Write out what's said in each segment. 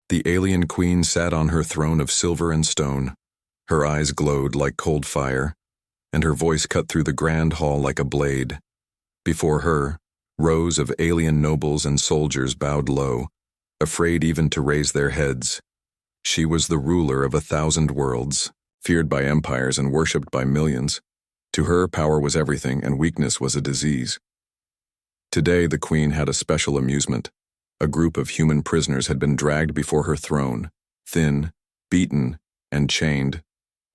The alien queen sat on her throne of silver and stone. Her eyes glowed like cold fire, and her voice cut through the grand hall like a blade. Before her, rows of alien nobles and soldiers bowed low, afraid even to raise their heads. She was the ruler of 1,000 worlds, feared by empires and worshipped by millions. To her, power was everything, and weakness was a disease. Today, the queen had a special amusement. A group of human prisoners had been dragged before her throne, thin, beaten, and chained.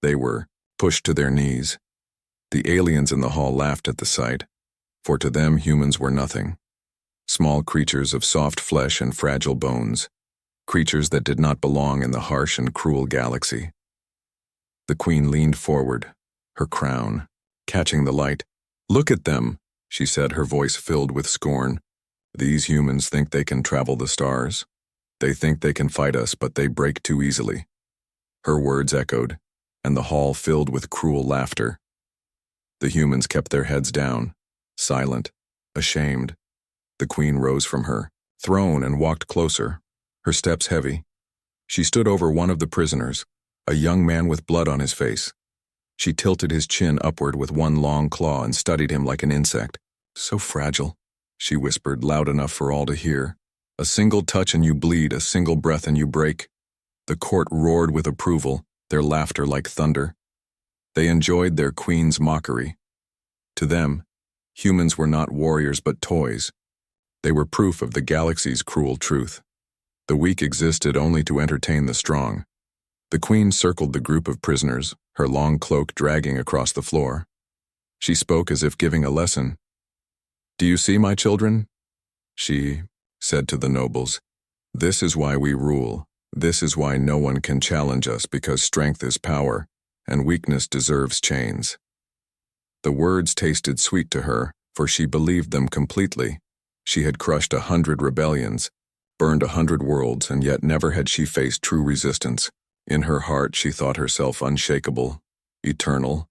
They were pushed to their knees. The aliens in the hall laughed at the sight, for to them humans were nothing. Small creatures of soft flesh and fragile bones, creatures that did not belong in the harsh and cruel galaxy. The queen leaned forward, her crown catching the light. "Look at them," she said, her voice filled with scorn. "These humans think they can travel the stars. They think they can fight us, but they break too easily." Her words echoed, and the hall filled with cruel laughter. The humans kept their heads down, silent, ashamed. The queen rose from her throne and walked closer, her steps heavy. She stood over one of the prisoners, a young man with blood on his face. She tilted his chin upward with one long claw and studied him like an insect. "So fragile," she whispered, loud enough for all to hear. "A single touch and you bleed, a single breath and you break." The court roared with approval, their laughter like thunder. They enjoyed their queen's mockery. To them, humans were not warriors but toys. They were proof of the galaxy's cruel truth. The weak existed only to entertain the strong. The queen circled the group of prisoners, her long cloak dragging across the floor. She spoke as if giving a lesson. "Do you see, my children?" She said to the nobles, "This is why we rule. This is why no one can challenge us, because strength is power, and weakness deserves chains." The words tasted sweet to her, for she believed them completely. She had crushed 100 rebellions, burned 100 worlds, and yet never had she faced true resistance. In her heart, she thought herself unshakable, eternal,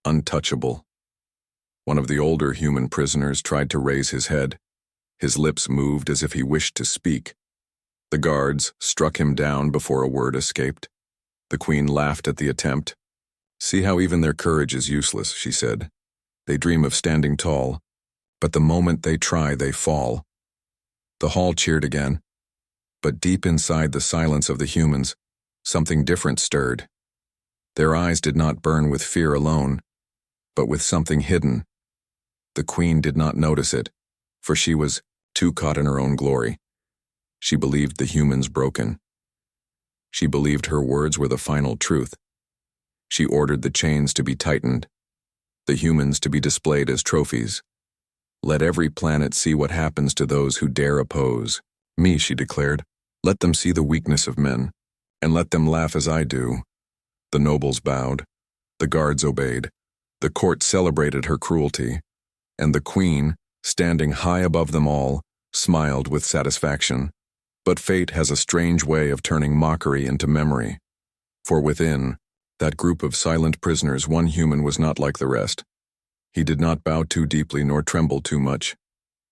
untouchable. One of the older human prisoners tried to raise his head. His lips moved as if he wished to speak. The guards struck him down before a word escaped. The queen laughed at the attempt. "See how even their courage is useless," she said. "They dream of standing tall, but the moment they try, they fall." The hall cheered again, but deep inside the silence of the humans, something different stirred. Their eyes did not burn with fear alone, but with something hidden. The queen did not notice it, for she was too caught in her own glory. She believed the humans broken. She believed her words were the final truth. She ordered the chains to be tightened, the humans to be displayed as trophies. "Let every planet see what happens to those who dare oppose me," she declared. "Let them see the weakness of men, and let them laugh as I do." The nobles bowed, the guards obeyed, the court celebrated her cruelty, and the queen, standing high above them all, smiled with satisfaction. But fate has a strange way of turning mockery into memory. For within that group of silent prisoners, one human was not like the rest. He did not bow too deeply nor tremble too much.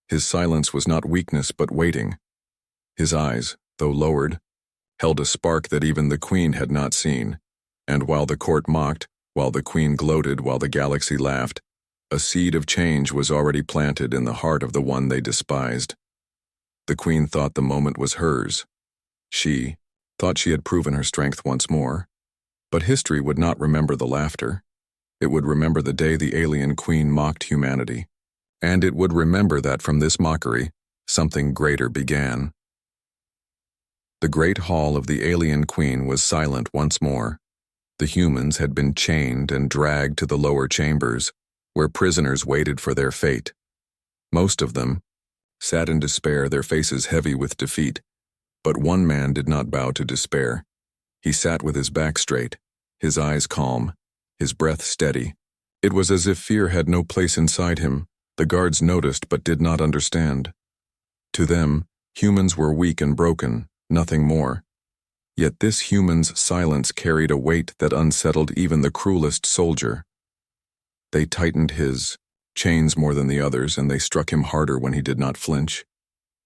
His silence was not weakness but waiting. His eyes, though lowered, held a spark that even the queen had not seen. And while the court mocked, while the queen gloated, while the galaxy laughed, a seed of change was already planted in the heart of the one they despised. The queen thought the moment was hers. She thought she had proven her strength once more. But history would not remember the laughter. It would remember the day the alien queen mocked humanity. And it would remember that from this mockery, something greater began. The great hall of the alien queen was silent once more. The humans had been chained and dragged to the lower chambers, where prisoners waited for their fate. Most of them sat in despair, their faces heavy with defeat. But one man did not bow to despair. He sat with his back straight, his eyes calm, his breath steady. It was as if fear had no place inside him. The guards noticed but did not understand. To them, humans were weak and broken, nothing more. Yet this human's silence carried a weight that unsettled even the cruelest soldier. They tightened his chains more than the others, and they struck him harder when he did not flinch.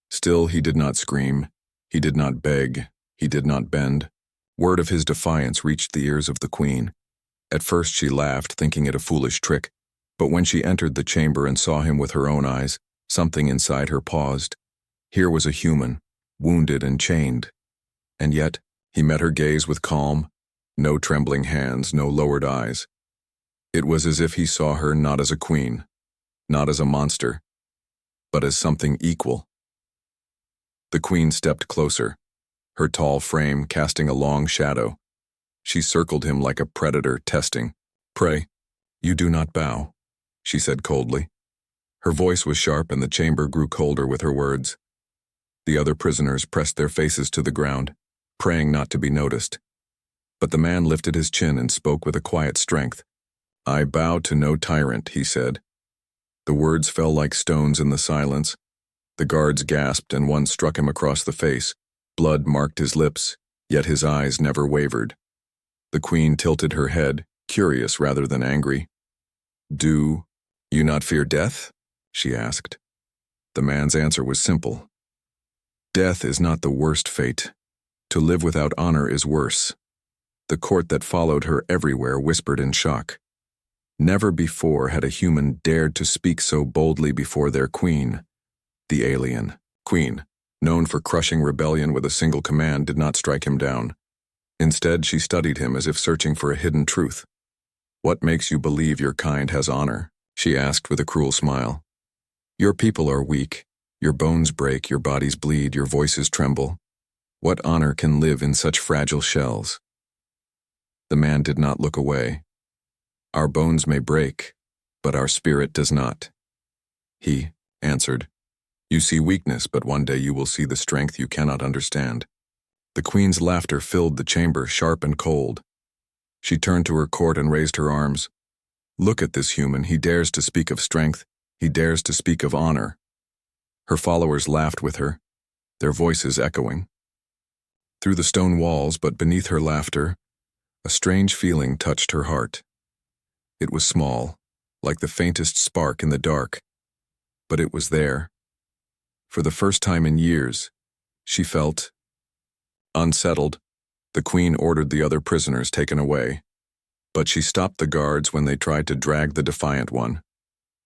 Still, he did not scream. He did not beg. He did not bend. Word of his defiance reached the ears of the queen. At first she laughed, thinking it a foolish trick, but when she entered the chamber and saw him with her own eyes, something inside her paused. Here was a human, wounded and chained. And yet, he met her gaze with calm, no trembling hands, no lowered eyes. It was as if he saw her not as a queen, not as a monster, but as something equal. The queen stepped closer, her tall frame casting a long shadow. She circled him like a predator testing. "Pray, you do not bow," she said coldly. Her voice was sharp and the chamber grew colder with her words. The other prisoners pressed their faces to the ground, praying not to be noticed. But the man lifted his chin and spoke with a quiet strength. "I bow to no tyrant," he said. The words fell like stones in the silence. The guards gasped and one struck him across the face. Blood marked his lips, yet his eyes never wavered. The queen tilted her head, curious rather than angry. "Do you not fear death?" she asked. The man's answer was simple. "Death is not the worst fate. To live without honor is worse." The court that followed her everywhere whispered in shock. Never before had a human dared to speak so boldly before their queen. The alien queen, known for crushing rebellion with a single command, did not strike him down. Instead, she studied him as if searching for a hidden truth. "What makes you believe your kind has honor?" she asked with a cruel smile. "Your people are weak. Your bones break, your bodies bleed, your voices tremble. What honor can live in such fragile shells?" The man did not look away. "Our bones may break, but our spirit does not." He answered, "You see weakness, but one day you will see the strength you cannot understand." The queen's laughter filled the chamber, sharp and cold. She turned to her court and raised her arms. "Look at this human. He dares to speak of strength. He dares to speak of honor." Her followers laughed with her, their voices echoing. Through the stone walls, but beneath her laughter, a strange feeling touched her heart. It was small, like the faintest spark in the dark, but it was there. For the first time in years, she felt unsettled. The queen ordered the other prisoners taken away, but she stopped the guards when they tried to drag the defiant one.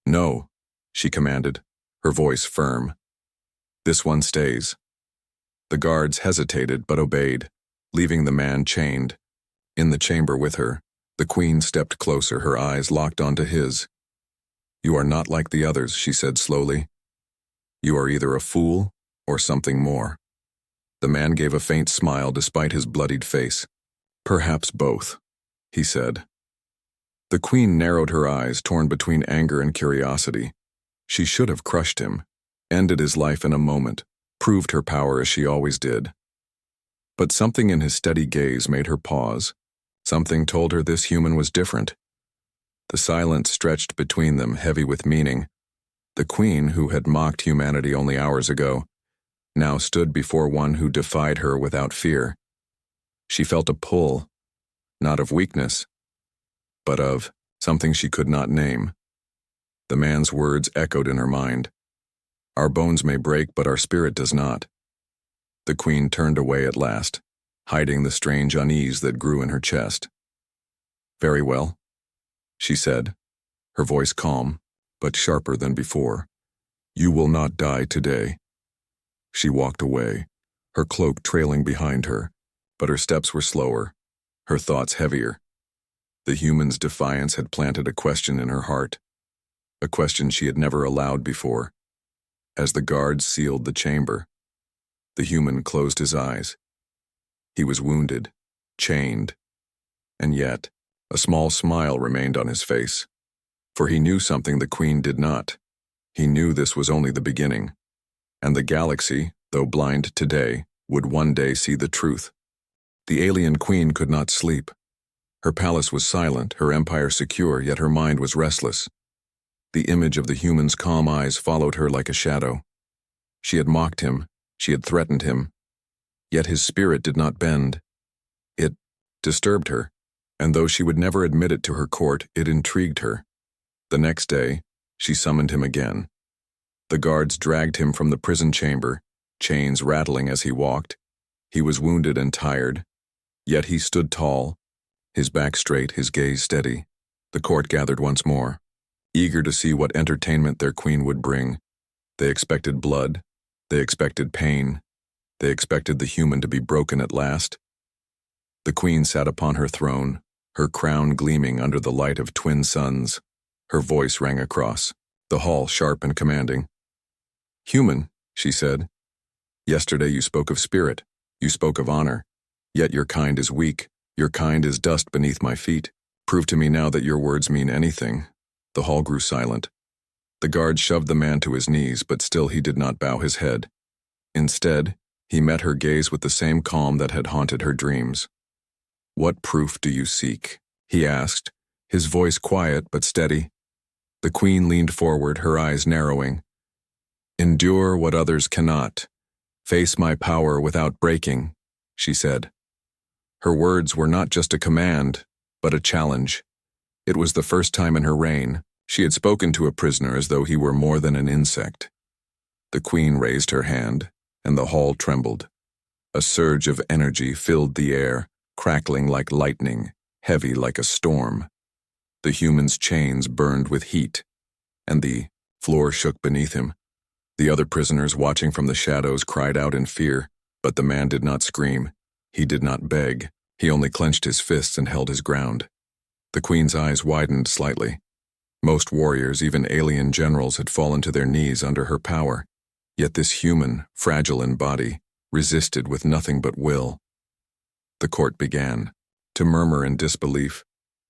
"No," she commanded, her voice firm. "This one stays." The guards hesitated but obeyed, leaving the man chained. In the chamber with her, the queen stepped closer, her eyes locked onto his. "You are not like the others," she said slowly. "You are either a fool or something more." The man gave a faint smile despite his bloodied face. "Perhaps both," he said. The queen narrowed her eyes, torn between anger and curiosity. She should have crushed him, ended his life in a moment, proved her power as she always did. But something in his steady gaze made her pause. Something told her this human was different. The silence stretched between them, heavy with meaning. The queen, who had mocked humanity only hours ago, now stood before one who defied her without fear. She felt a pull, not of weakness, but of something she could not name. The man's words echoed in her mind. "Our bones may break, but our spirit does not." The queen turned away at last, hiding the strange unease that grew in her chest. "Very well," she said, her voice calm, but sharper than before. "You will not die today." She walked away, her cloak trailing behind her, but her steps were slower, her thoughts heavier. The human's defiance had planted a question in her heart, a question she had never allowed before. As the guards sealed the chamber, the human closed his eyes. He was wounded, chained, and yet a small smile remained on his face. For he knew something the queen did not. He knew this was only the beginning, and the galaxy, though blind today, would one day see the truth. The alien queen could not sleep. Her palace was silent, her empire secure, yet her mind was restless. The image of the human's calm eyes followed her like a shadow. She had mocked him, she had threatened him, yet his spirit did not bend. It disturbed her, and though she would never admit it to her court, it intrigued her. The next day, she summoned him again. The guards dragged him from the prison chamber, chains rattling as he walked. He was wounded and tired, yet he stood tall, his back straight, his gaze steady. The court gathered once more, eager to see what entertainment their queen would bring. They expected blood, they expected pain, they expected the human to be broken at last. The queen sat upon her throne, her crown gleaming under the light of twin suns. Her voice rang across the hall, sharp and commanding. "Human," she said, "yesterday you spoke of spirit, you spoke of honor, yet your kind is weak, your kind is dust beneath my feet. Prove to me now that your words mean anything." The hall grew silent. The guard shoved the man to his knees, but still he did not bow his head. Instead, he met her gaze with the same calm that had haunted her dreams. "What proof do you seek?" he asked, his voice quiet but steady. The queen leaned forward, her eyes narrowing. "Endure what others cannot. Face my power without breaking," she said. Her words were not just a command, but a challenge. It was the first time in her reign she had spoken to a prisoner as though he were more than an insect. The queen raised her hand, and the hall trembled. A surge of energy filled the air, crackling like lightning, heavy like a storm. The human's chains burned with heat, and the floor shook beneath him. The other prisoners, watching from the shadows, cried out in fear, but the man did not scream. He did not beg. He only clenched his fists and held his ground. The queen's eyes widened slightly. Most warriors, even alien generals, had fallen to their knees under her power. Yet this human, fragile in body, resisted with nothing but will. The court began to murmur in disbelief.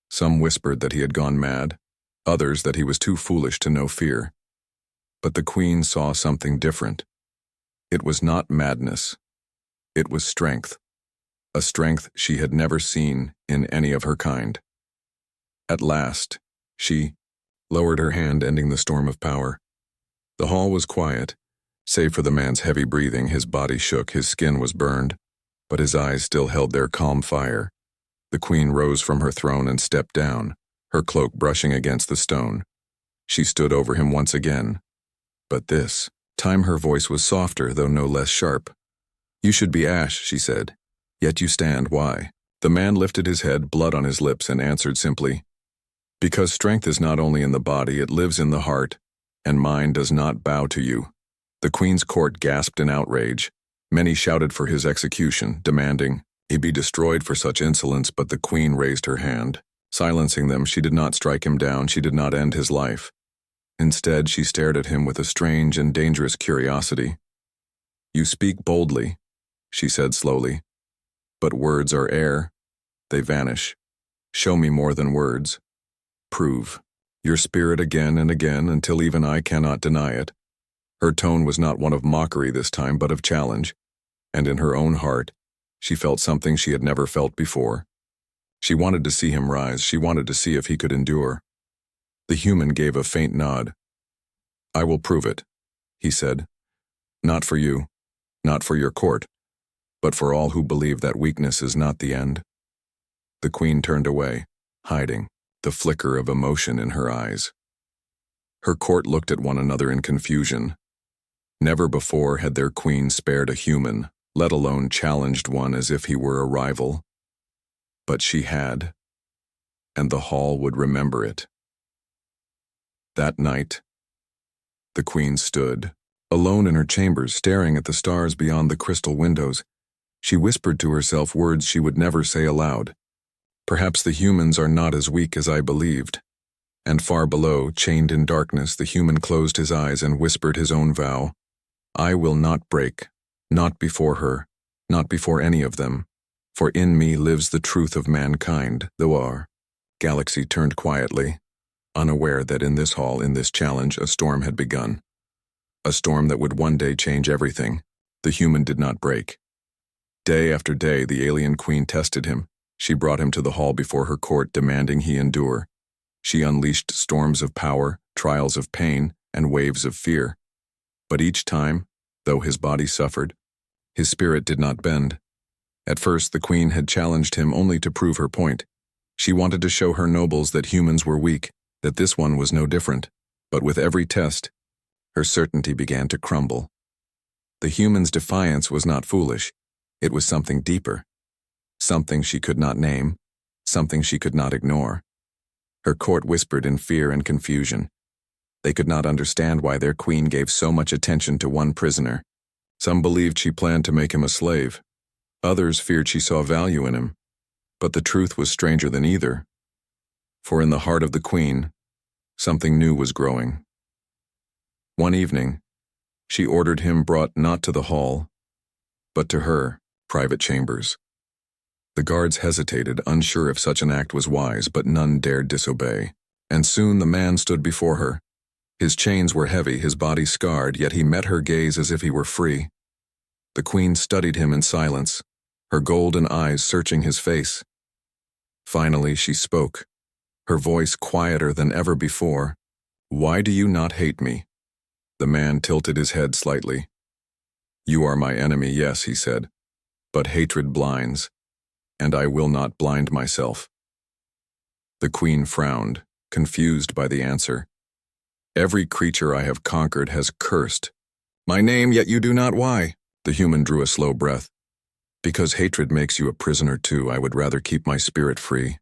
Some whispered that he had gone mad, others that he was too foolish to know fear. But the queen saw something different. It was not madness. It was strength. A strength she had never seen in any of her kind. At last, she lowered her hand, ending the storm of power. The hall was quiet, save for the man's heavy breathing. His body shook, his skin was burned, but his eyes still held their calm fire. The queen rose from her throne and stepped down, her cloak brushing against the stone. She stood over him once again. But this time her voice was softer, though no less sharp. "You should be ash," she said. "Yet you stand. Why?" The man lifted his head, blood on his lips, and answered simply, "Because strength is not only in the body, it lives in the heart, and mine does not bow to you." The queen's court gasped in outrage. Many shouted for his execution, demanding he be destroyed for such insolence, but the queen raised her hand. Silencing them, she did not strike him down, she did not end his life. Instead, she stared at him with a strange and dangerous curiosity. "You speak boldly," she said slowly, "but words are air. They vanish. Show me more than words. Prove your spirit again and again until even I cannot deny it." Her tone was not one of mockery this time, but of challenge, and in her own heart, she felt something she had never felt before. She wanted to see him rise. She wanted to see if he could endure. The human gave a faint nod. "I will prove it," he said. "Not for you, not for your court, but for all who believe that weakness is not the end." The queen turned away, hiding, the flicker of emotion in her eyes. Her court looked at one another in confusion. Never before had their queen spared a human, let alone challenged one as if he were a rival. But she had, and the hall would remember it. That night, the queen stood, alone in her chambers, staring at the stars beyond the crystal windows. She whispered to herself words she would never say aloud. "Perhaps the humans are not as weak as I believed." And far below, chained in darkness, the human closed his eyes and whispered his own vow. "I will not break, not before her, not before any of them, for in me lives the truth of mankind, though our galaxy turned quietly, unaware that in this hall, in this challenge, a storm had begun. A storm that would one day change everything. The human did not break. Day after day, the alien queen tested him. She brought him to the hall before her court, demanding he endure. She unleashed storms of power, trials of pain, and waves of fear. But each time, though his body suffered, his spirit did not bend. At first, the queen had challenged him only to prove her point. She wanted to show her nobles that humans were weak, that this one was no different. But with every test, her certainty began to crumble. The human's defiance was not foolish. It was something deeper, something she could not name, something she could not ignore. Her court whispered in fear and confusion. They could not understand why their queen gave so much attention to one prisoner. Some believed she planned to make him a slave. Others feared she saw value in him. But the truth was stranger than either. For in the heart of the queen, something new was growing. One evening, she ordered him brought not to the hall, but to her private chambers. The guards hesitated, unsure if such an act was wise, but none dared disobey. And soon the man stood before her. His chains were heavy, his body scarred, yet he met her gaze as if he were free. The queen studied him in silence, her golden eyes searching his face. Finally, she spoke, her voice quieter than ever before. "Why do you not hate me?" The man tilted his head slightly. "You are my enemy, yes," he said, "but hatred blinds, and I will not blind myself." The queen frowned, confused by the answer. "Every creature I have conquered has cursed my name, yet you do not. Why?" The human drew a slow breath. "Because hatred makes you a prisoner too. I would rather keep my spirit free."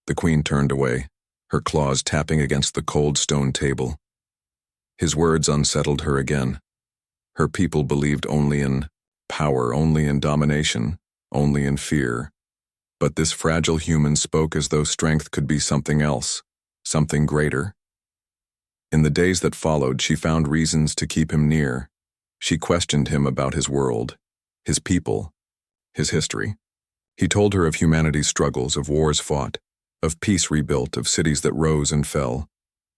The queen turned away, her claws tapping against the cold stone table. His words unsettled her again. Her people believed only in power, only in domination, only in fear. But this fragile human spoke as though strength could be something else, something greater. In the days that followed, she found reasons to keep him near. She questioned him about his world, his people, his history. He told her of humanity's struggles, of wars fought, of peace rebuilt, of cities that rose and fell.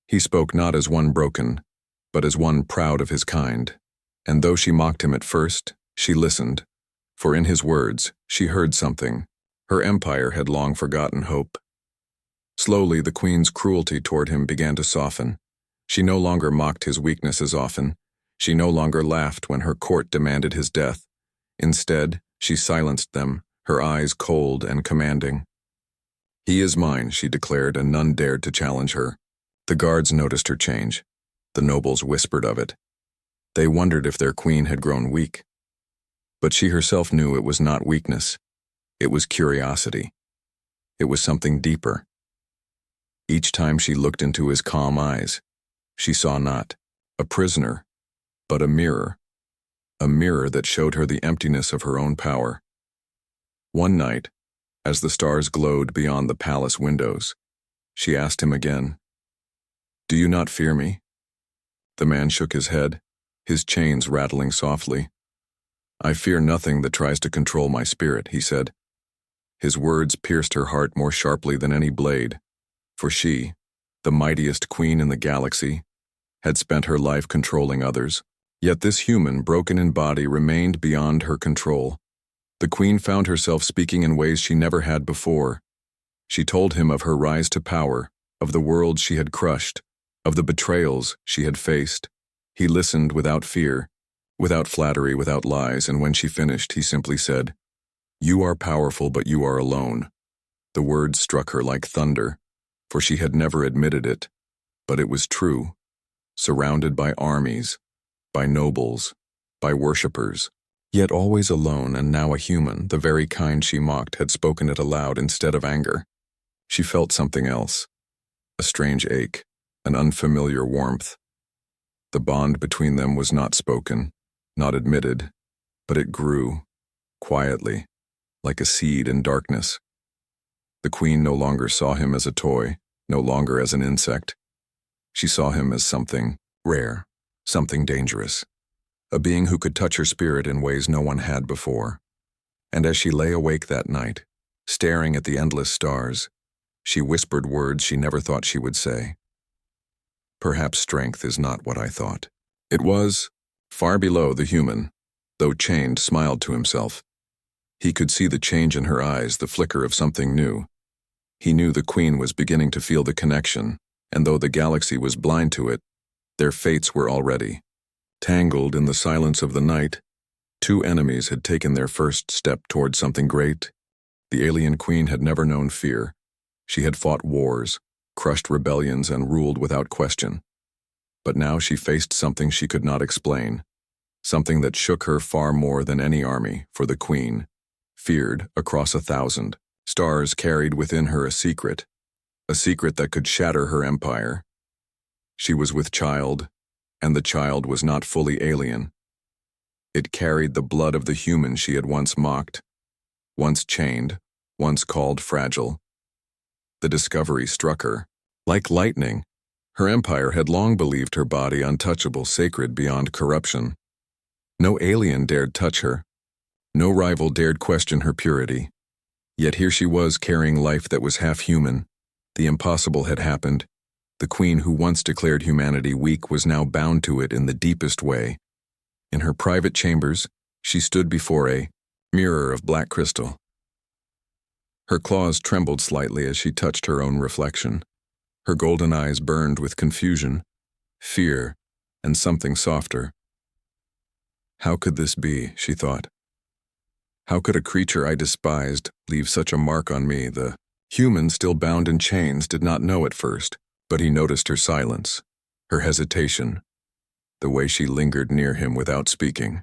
He spoke not as one broken, but as one proud of his kind. And though she mocked him at first, she listened, for in his words she heard something. Her empire had long forgotten hope. Slowly, the queen's cruelty toward him began to soften. She no longer mocked his weakness as often. She no longer laughed when her court demanded his death. Instead, she silenced them, her eyes cold and commanding. "He is mine," she declared, and none dared to challenge her. The guards noticed her change. The nobles whispered of it. They wondered if their queen had grown weak. But she herself knew it was not weakness. It was curiosity. It was something deeper. Each time she looked into his calm eyes, she saw not a prisoner, but a mirror that showed her the emptiness of her own power. One night, as the stars glowed beyond the palace windows, she asked him again, "Do you not fear me?" The man shook his head, his chains rattling softly. "I fear nothing that tries to control my spirit," he said. His words pierced her heart more sharply than any blade, for she, the mightiest queen in the galaxy, had spent her life controlling others. Yet this human, broken in body, remained beyond her control. The queen found herself speaking in ways she never had before. She told him of her rise to power, of the world she had crushed, of the betrayals she had faced. He listened without fear, without flattery, without lies, and when she finished, he simply said, "You are powerful, but you are alone." The words struck her like thunder, for she had never admitted it, but it was true. Surrounded by armies, by nobles, by worshippers, yet always alone and now a human, the very kind she mocked, had spoken it aloud instead of anger. She felt something else, a strange ache, an unfamiliar warmth. The bond between them was not spoken, not admitted, but it grew, quietly, like a seed in darkness. The queen no longer saw him as a toy, no longer as an insect. She saw him as something rare, something dangerous, a being who could touch her spirit in ways no one had before. And as she lay awake that night, staring at the endless stars, she whispered words she never thought she would say. "Perhaps strength is not what I thought." It was, far below the human, though chained, smiled to himself. He could see the change in her eyes, the flicker of something new. He knew the queen was beginning to feel the connection, and though the galaxy was blind to it, their fates were already. Tangled in the silence of the night, two enemies had taken their first step toward something great. The alien queen had never known fear. She had fought wars, crushed rebellions, and ruled without question. But now she faced something she could not explain, something that shook her far more than any army, for the queen, feared across 1,000 stars, carried within her a secret that could shatter her empire. She was with child, and the child was not fully alien. It carried the blood of the human she had once mocked, once chained, once called fragile. The discovery struck her. Like lightning, her empire had long believed her body untouchable, sacred beyond corruption. No alien dared touch her. No rival dared question her purity. Yet here she was, carrying life that was half human. The impossible had happened. The queen who once declared humanity weak was now bound to it in the deepest way. In her private chambers, she stood before a mirror of black crystal. Her claws trembled slightly as she touched her own reflection. Her golden eyes burned with confusion, fear, and something softer. How could this be, she thought. How could a creature I despised leave such a mark on me? The human, still bound in chains, did not know at first, but he noticed her silence, her hesitation, the way she lingered near him without speaking.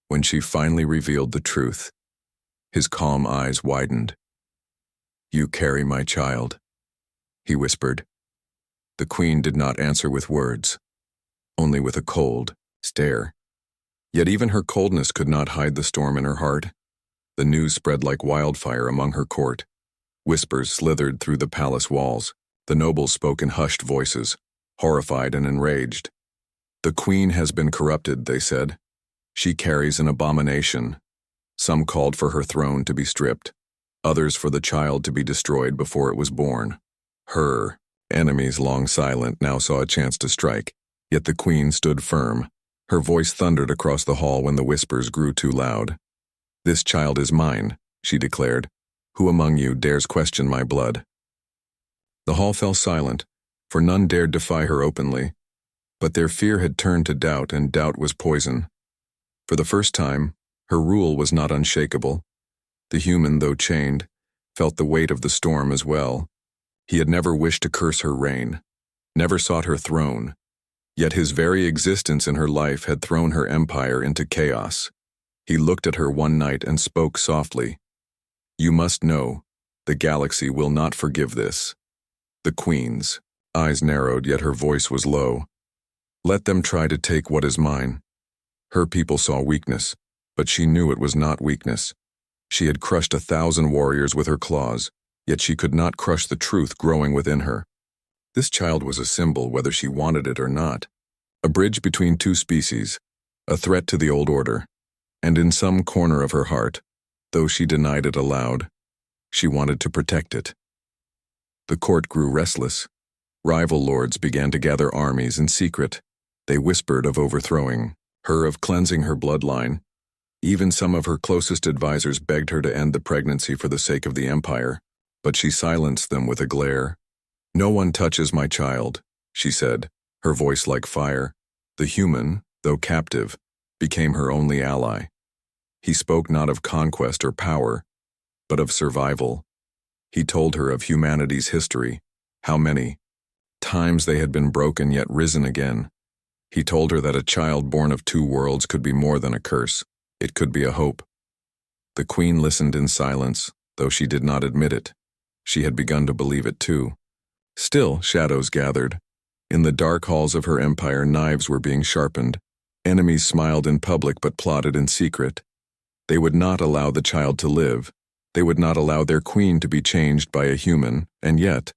When she finally revealed the truth, his calm eyes widened. "You carry my child," he whispered. The queen did not answer with words, only with a cold stare. Yet even her coldness could not hide the storm in her heart. The news spread like wildfire among her court. Whispers slithered through the palace walls. The nobles spoke in hushed voices, horrified and enraged. "The queen has been corrupted," they said. "She carries an abomination." Some called for her throne to be stripped, others for the child to be destroyed before it was born. Her enemies, long silent, now saw a chance to strike, yet the queen stood firm. Her voice thundered across the hall when the whispers grew too loud. "This child is mine," she declared. "Who among you dares question my blood?" The hall fell silent, for none dared defy her openly. But their fear had turned to doubt, and doubt was poison. For the first time, her rule was not unshakable. The human, though chained, felt the weight of the storm as well. He had never wished to curse her reign, never sought her throne. Yet his very existence in her life had thrown her empire into chaos. He looked at her one night and spoke softly. "You must know, the galaxy will not forgive this." The queen's eyes narrowed, yet her voice was low. "Let them try to take what is mine." Her people saw weakness, but she knew it was not weakness. She had crushed 1,000 warriors with her claws, yet she could not crush the truth growing within her. This child was a symbol, whether she wanted it or not. A bridge between two species, a threat to the old order. And in some corner of her heart, though she denied it aloud, she wanted to protect it. The court grew restless. Rival lords began to gather armies in secret. They whispered of overthrowing her, of cleansing her bloodline. Even some of her closest advisors begged her to end the pregnancy for the sake of the empire, but she silenced them with a glare. "No one touches my child," she said, her voice like fire. The human, though captive, became her only ally. He spoke not of conquest or power, but of survival. He told her of humanity's history, how many times they had been broken yet risen again. He told her that a child born of two worlds could be more than a curse. It could be a hope. The queen listened in silence, though she did not admit it. She had begun to believe it too. Still, shadows gathered. In the dark halls of her empire, knives were being sharpened. Enemies smiled in public but plotted in secret. They would not allow the child to live. They would not allow their queen to be changed by a human, and yet,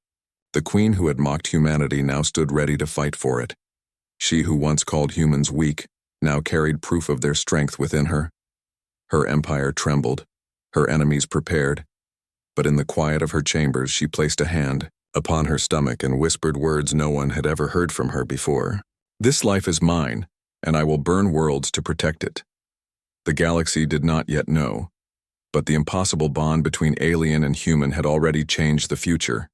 the queen who had mocked humanity now stood ready to fight for it. She who once called humans weak now carried proof of their strength within her. Her empire trembled, her enemies prepared. But in the quiet of her chambers, she placed a hand upon her stomach and whispered words no one had ever heard from her before. "This life is mine, and I will burn worlds to protect it." The galaxy did not yet know, but the impossible bond between alien and human had already changed the future.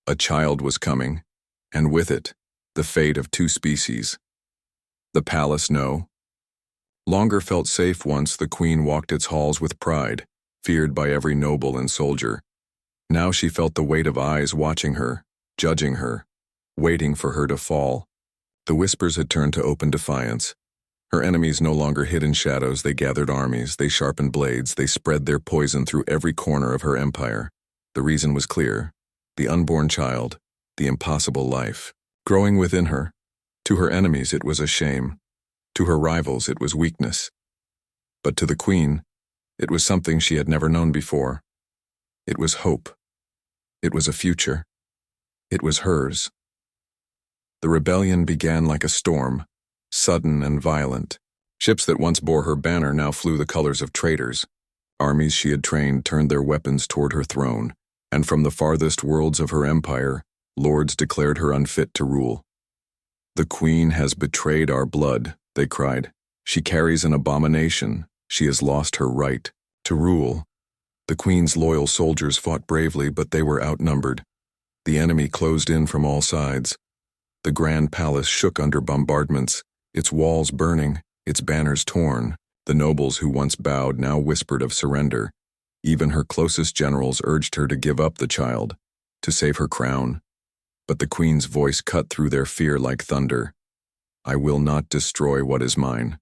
A child was coming, and with it, the fate of two species. The palace no longer felt safe. Once the queen walked its halls with pride, feared by every noble and soldier. Now she felt the weight of eyes watching her, judging her, waiting for her to fall. The whispers had turned to open defiance. Her enemies no longer hid in shadows, they gathered armies, they sharpened blades, they spread their poison through every corner of her empire. The reason was clear: the unborn child, the impossible life, growing within her. To her enemies it was a shame. To her rivals it was weakness. But to the queen, it was something she had never known before. It was hope. It was a future. It was hers. The rebellion began like a storm, sudden and violent. Ships that once bore her banner now flew the colors of traitors. Armies she had trained turned their weapons toward her throne, and from the farthest worlds of her empire, lords declared her unfit to rule. "The queen has betrayed our blood," they cried. "She carries an abomination. She has lost her right to rule." The queen's loyal soldiers fought bravely, but they were outnumbered. The enemy closed in from all sides. The grand palace shook under bombardments, its walls burning, its banners torn. The nobles who once bowed now whispered of surrender. Even her closest generals urged her to give up the child, to save her crown. But the queen's voice cut through their fear like thunder. "I will not destroy what is mine.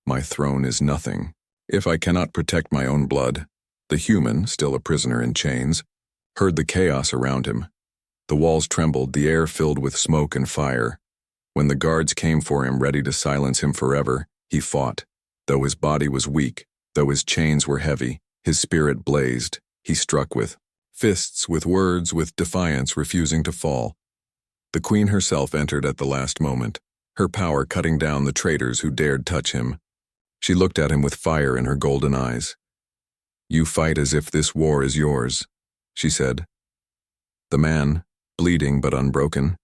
My throne is nothing if I cannot protect my own blood." The human, still a prisoner in chains, heard the chaos around him. The walls trembled, the air filled with smoke and fire. When the guards came for him, ready to silence him forever, he fought. Though his body was weak, though his chains were heavy, his spirit blazed. He struck with fists, with words, with defiance, refusing to fall. The queen herself entered at the last moment, her power cutting down the traitors who dared touch him. She looked at him with fire in her golden eyes. "You fight as if this war is yours," she said. The man, bleeding but unbroken,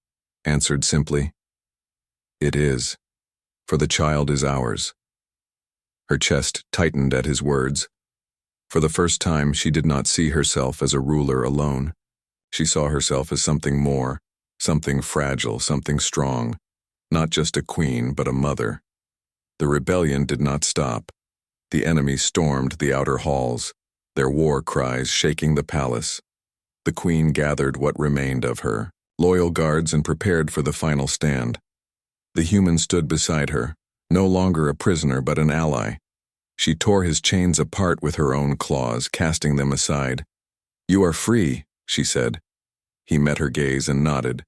answered simply, "It is, for the child is ours." Her chest tightened at his words. For the first time, she did not see herself as a ruler alone. She saw herself as something more, something fragile, something strong, not just a queen, but a mother. The rebellion did not stop. The enemy stormed the outer halls, their war cries shaking the palace. The queen gathered what remained of her, loyal guards, and prepared for the final stand. The human stood beside her, no longer a prisoner but an ally. She tore his chains apart with her own claws, casting them aside. "You are free," she said. He met her gaze and nodded.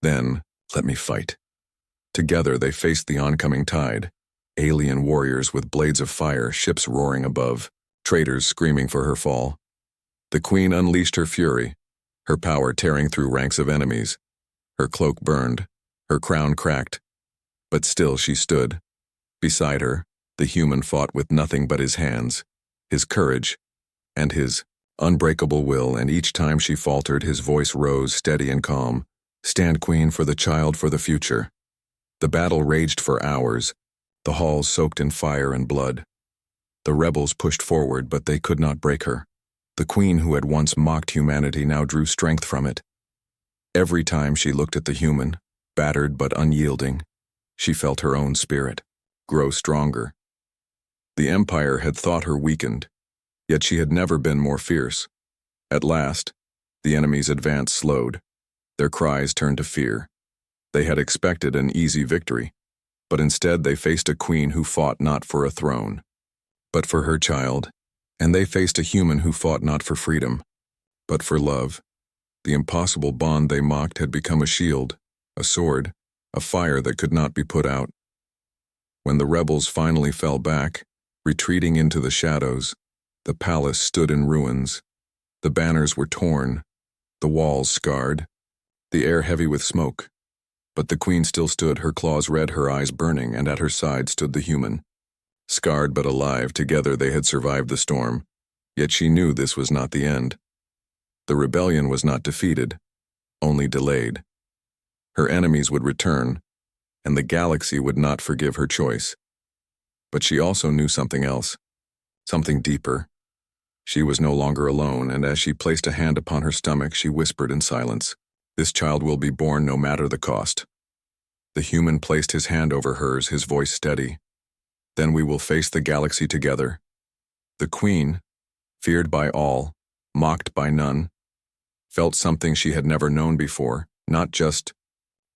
Then, "Let me fight." Together they faced the oncoming tide. Alien warriors with blades of fire, ships roaring above, traitors screaming for her fall. The queen unleashed her fury, her power tearing through ranks of enemies. Her cloak burned, her crown cracked, but still she stood. Beside her, the human fought with nothing but his hands, his courage, and his unbreakable will, and each time she faltered, his voice rose steady and calm. "Stand, queen, for the child, for the future." The battle raged for hours, the halls soaked in fire and blood. The rebels pushed forward, but they could not break her. The queen who had once mocked humanity now drew strength from it. Every time she looked at the human, battered but unyielding, she felt her own spirit grow stronger. The empire had thought her weakened, yet she had never been more fierce. At last, the enemy's advance slowed. Their cries turned to fear. They had expected an easy victory, but instead they faced a queen who fought not for a throne, but for her child, and they faced a human who fought not for freedom, but for love. The impossible bond they mocked had become a shield, a sword, a fire that could not be put out. When the rebels finally fell back, retreating into the shadows, the palace stood in ruins. The banners were torn, the walls scarred, the air heavy with smoke. But the queen still stood, her claws red, her eyes burning, and at her side stood the human. Scarred but alive, together they had survived the storm, yet she knew this was not the end. The rebellion was not defeated, only delayed. Her enemies would return, and the galaxy would not forgive her choice. But she also knew something else, something deeper. She was no longer alone, and as she placed a hand upon her stomach, she whispered in silence, "This child will be born no matter the cost." The human placed his hand over hers, his voice steady. "Then we will face the galaxy together." The queen, feared by all, mocked by none, felt something she had never known before, not just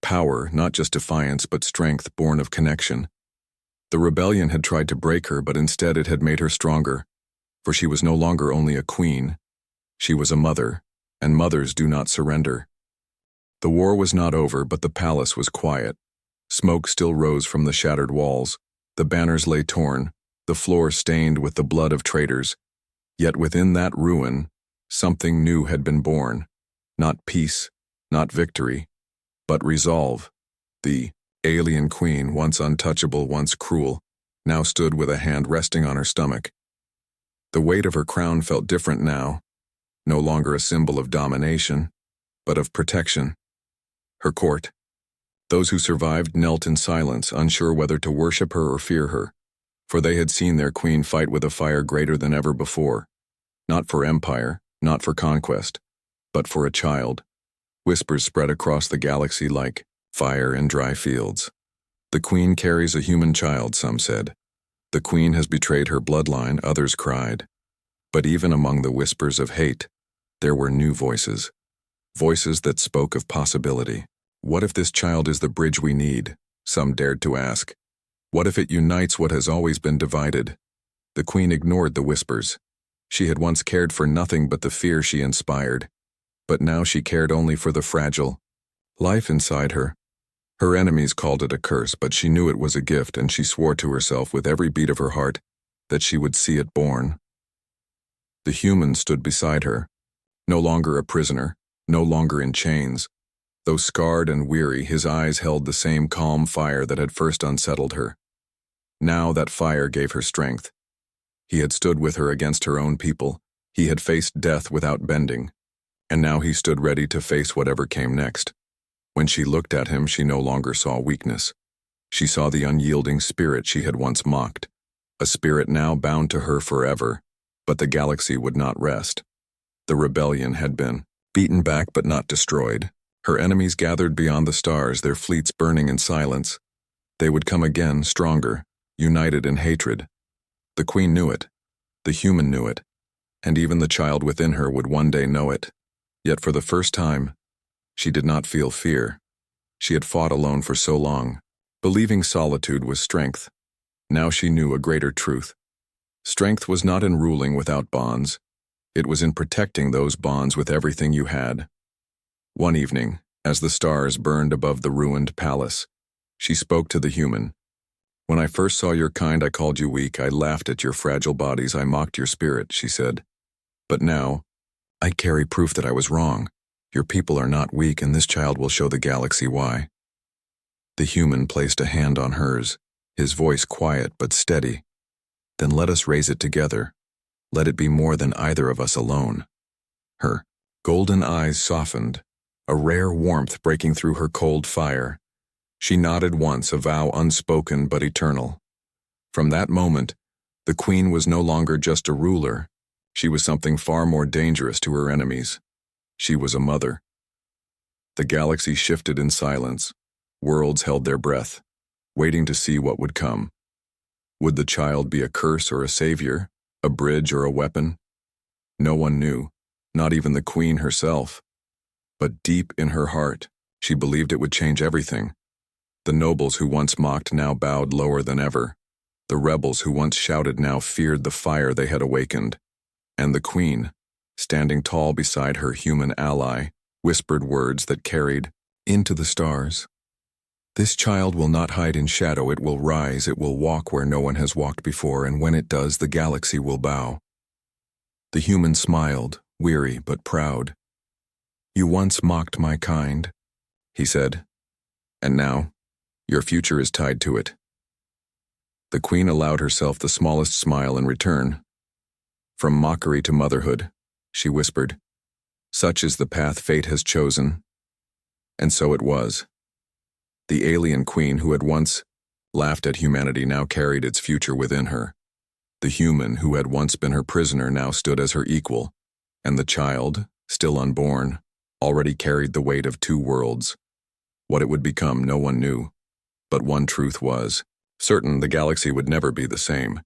power, not just defiance, but strength born of connection. The rebellion had tried to break her, but instead it had made her stronger, for she was no longer only a queen. She was a mother, and mothers do not surrender. The war was not over, but the palace was quiet. Smoke still rose from the shattered walls. The banners lay torn, the floor stained with the blood of traitors. Yet within that ruin, something new had been born. Not peace, not victory, but resolve. The alien queen, once untouchable, once cruel, now stood with a hand resting on her stomach. The weight of her crown felt different now, no longer a symbol of domination, but of protection. Her court. Those who survived knelt in silence, unsure whether to worship her or fear her, for they had seen their queen fight with a fire greater than ever before, not for empire, not for conquest, but for a child. Whispers spread across the galaxy like fire in dry fields. The queen carries a human child, some said. The queen has betrayed her bloodline, others cried. But even among the whispers of hate, there were new voices. Voices that spoke of possibility. What if this child is the bridge we need? Some dared to ask. What if it unites what has always been divided? The queen ignored the whispers. She had once cared for nothing but the fear she inspired. But now she cared only for the fragile life inside her. Her enemies called it a curse, but she knew it was a gift, and she swore to herself with every beat of her heart that she would see it born. The human stood beside her, no longer a prisoner, no longer in chains. Though scarred and weary, his eyes held the same calm fire that had first unsettled her. Now that fire gave her strength. He had stood with her against her own people. He had faced death without bending. And now he stood ready to face whatever came next. When she looked at him, she no longer saw weakness. She saw the unyielding spirit she had once mocked, a spirit now bound to her forever. But the galaxy would not rest. The rebellion had been beaten back but not destroyed. Her enemies gathered beyond the stars, their fleets burning in silence. They would come again, stronger, united in hatred. The queen knew it. The human knew it. And even the child within her would one day know it. Yet for the first time, she did not feel fear. She had fought alone for so long, believing solitude was strength. Now she knew a greater truth. Strength was not in ruling without bonds. It was in protecting those bonds with everything you had. One evening, as the stars burned above the ruined palace, she spoke to the human. When I first saw your kind, I called you weak. I laughed at your fragile bodies. I mocked your spirit, she said. But now, I carry proof that I was wrong. Your people are not weak, and this child will show the galaxy why. The human placed a hand on hers, his voice quiet but steady. Then let us raise it together. Let it be more than either of us alone. Her golden eyes softened, a rare warmth breaking through her cold fire. She nodded once, a vow unspoken but eternal. From that moment, the queen was no longer just a ruler. She was something far more dangerous to her enemies. She was a mother. The galaxy shifted in silence. Worlds held their breath, waiting to see what would come. Would the child be a curse or a savior, a bridge or a weapon? No one knew, not even the queen herself. But deep in her heart, she believed it would change everything. The nobles who once mocked now bowed lower than ever. The rebels who once shouted now feared the fire they had awakened. And the queen, standing tall beside her human ally, whispered words that carried into the stars. This child will not hide in shadow. It will rise. It will walk where no one has walked before, and when it does, the galaxy will bow. The human smiled, weary but proud. You once mocked my kind, he said, and now your future is tied to it. The queen allowed herself the smallest smile in return. From mockery to motherhood, she whispered. Such is the path fate has chosen. And so it was. The alien queen who had once laughed at humanity now carried its future within her. The human who had once been her prisoner now stood as her equal, and the child, still unborn, already carried the weight of two worlds. What it would become no one knew, but one truth was certain: the galaxy would never be the same.